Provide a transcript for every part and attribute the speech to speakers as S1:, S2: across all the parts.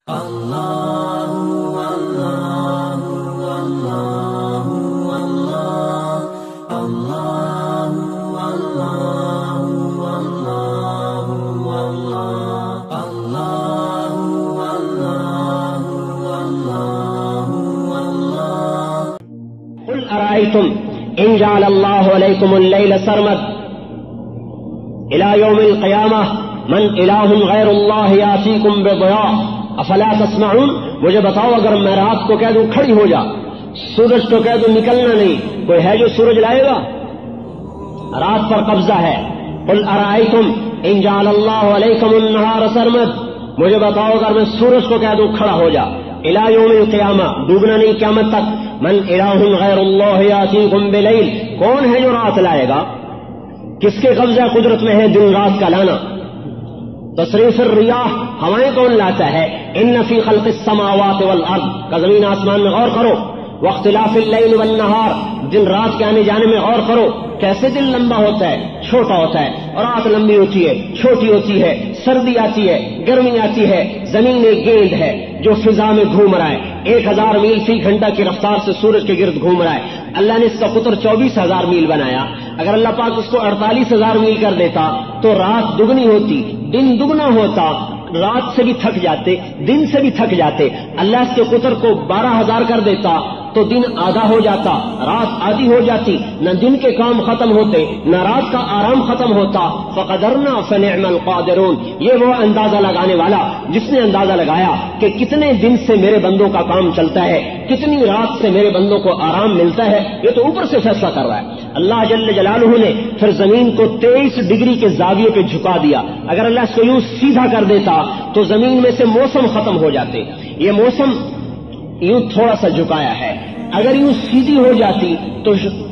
S1: أرأيتم إن جعل الله عليكم الليل سرمد إلى يوم القيامة من إله غير الله يأتيكم بضياء أفلا تسمعون. مجھے بتاؤ اگر میں رات کو کہہ دوں کھڑی ہو جا، سورج کو کہہ دوں نکلنا نہیں، کوئی ہے جو سورج لائے گا؟ رات پر قبضہ ہے. قل أرأيتم إن جعل الله عليكم النهار سرمد. مجھے بتاؤ اگر میں سورج کو کہہ دوں کھڑا ہو جا، إلى يوم القيامة ڈوبنا نہیں قیامت تک، من الہ غیر اللہ یاتیکم بلیل، کون ہے جو رات لائے گا؟ کس کے قبضہ قدرت میں ہے دن رات کا لانا؟ تصریف الریاح، ہوائیں کون لاتا ہے؟ ان فی خلق السماوات والارض، کا زمین آسمان میں غور کرو. واختلاف اللیل والنہار، دن رات کے آنے جانے میں غور کرو. کیسے دن لمبا ہوتا ہے، چھوٹا ہوتا ہے، اور رات لمبی ہوتی ہے، چھوٹی ہوتی ہے، سردی آتی ہے، گرمی آتی ہے. زمین ایک گیند ہے جو فضا میں گھوم رہا ہے، 1000 میل فی گھنٹہ کی رفتار سے سورج کے گرد گھوم رہا ہے. اللہ نے اس کا قطر 24000 میل بنایا. اگر اللہ پاک اس کو 48000 میل کر دیتا تو رات دگنی ہوتی، دن دگنا ہوتا. رات سے بھی تھک جاتے، دن سے بھی تھک جاتے. اللہ اس کے قطر کو 12000 کر دیتا تو دن آدھا ہو جاتا، رات آدھی ہو جاتی. نہ دن کے کام ختم ہوتے، نہ رات کا آرام ختم ہوتا. فقدرنا فنعم القادرون. یہ وہ اندازہ لگانے والا جس نے اندازہ لگایا کہ کتنے دن سے میرے بندوں کا کام چلتا ہے، کتنی رات سے میرے بندوں کو آرام ملتا ہے. یہ تو اوپر سے فیصلہ کر رہا ہے. اللہ جل جلالہ نے پھر زمین کو 23 ڈگری کے زاویے پہ جھکا دیا. اگر اللہ اس کو یوں سیدھا کر دیتا تو زمین میں سے موسم ختم ہو جاتے. یہ موسم یوں تھوڑا سا جھکایا ہے. اگر یوں سیدھی ہو جاتی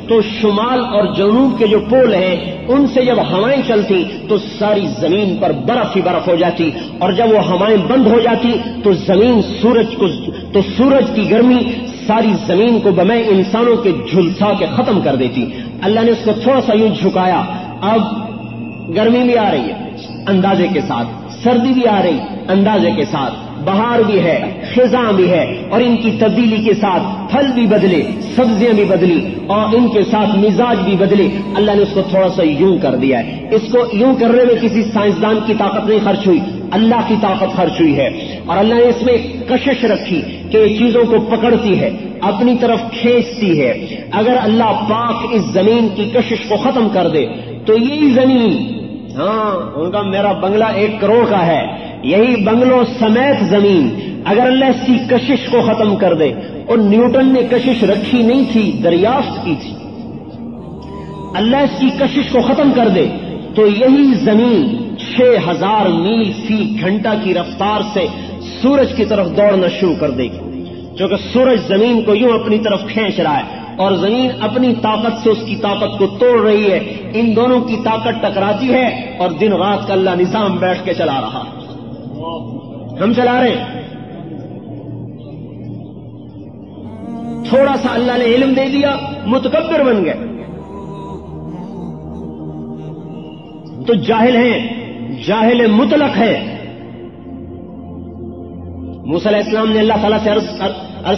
S1: تو شمال اور جنوب کے جو پول ہیں ان سے جب ہوائیں چلتی تو ساری زمین پر برف ہی برف ہو جاتی. اور جب وہ ہوائیں بند ہو جاتی تو سورج کی گرمی ساری زمین کو بمیں انسانوں کے جھلسا کے ختم کر دیتی. اللہ نے اس کو تھوڑا سا یوں جھکایا. اب گرمی بھی آ رہی ہے اندازے کے ساتھ، سردی بھی آ رہی اندازے کے ساتھ، بہار بھی ہے، خزاں بھی ہے، اور ان کی تبدیلی کے ساتھ پھل بھی بدلے، سبزیاں بھی بدلی، اور ان کے ساتھ مزاج بھی بدلے. اللہ نے اس کو تھوڑا سا یوں کر دیا ہے. اس کو یوں کرنے میں کسی سائنسدان کی طاقت نہیں خرچ ہوئی، اللہ کی طاقت خرچ ہوئی ہے. اور اللہ نے اس میں کشش رکھی کہ یہ چیزوں کو پکڑتی ہے، اپنی طرف کھینچتی ہے. اگر اللہ پاک اس زمین کی کشش کو ختم کر دے تو یہی زمین، ہاں ان کا میرا بنگلہ 1 کروڑ کا ہے، یہی بنگلوں سمیت زمین اگر اللہ اس کی کشش کو ختم کر دے، اور نیوٹن نے کشش رکھی نہیں تھی، دریافت کی تھی، اللہ اس کی کشش کو ختم کر دے تو یہی زمین 6000 میل فی گھنٹہ کی رفتار سے سورج کی طرف دوڑنا شروع کر دے گی. کیونکہ سورج زمین کو یوں اپنی طرف کھینچ رہا ہے اور زمین اپنی طاقت سے اس کی طاقت کو توڑ رہی ہے. ان دونوں کی طاقت ٹکراتی ہے اور دن رات کا اللہ نظام بیٹھ کے چلا رہا. ہم چلا رہے ہیں. تھوڑا سا اللہ نے علم دے دیا، متکبر بن گئے تو جاہل ہیں، جاہل مطلق ہے. موسیٰ علیہ السلام نے اللہ تعالیٰ سے عرض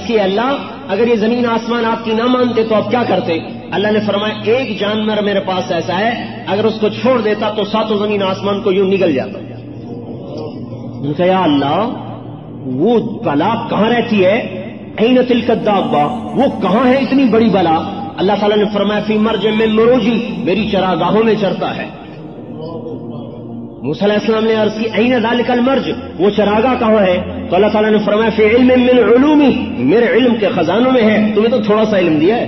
S1: کیا، اللہ اگر یہ زمین آسمان آپ کی نہ مانتے تو آپ کیا کرتے؟ اللہ نے فرمایا ایک جانور میرے پاس ایسا ہے اگر اس کو چھوڑ دیتا تو 7 زمین آسمان کو یوں نگل جاتا. یا اللہ وہ بلا کہاں رہتی ہے؟ این تلک الدابہ، وہ کہاں ہے اتنی بڑی بلا؟ اللہ تعالیٰ نے فرمایا فی مرج من مروجی، میری چراگاہوں میں چرتا ہے. موسیٰ علیہ السلام نے عرض کی این ذالک المرج، وہ چراگاہ کہاں ہے؟ تو اللہ تعالیٰ نے فرمایا فی علم من علومی، میرے علم کے خزانوں میں ہے. تمہیں تو تھوڑا سا علم دیا ہے.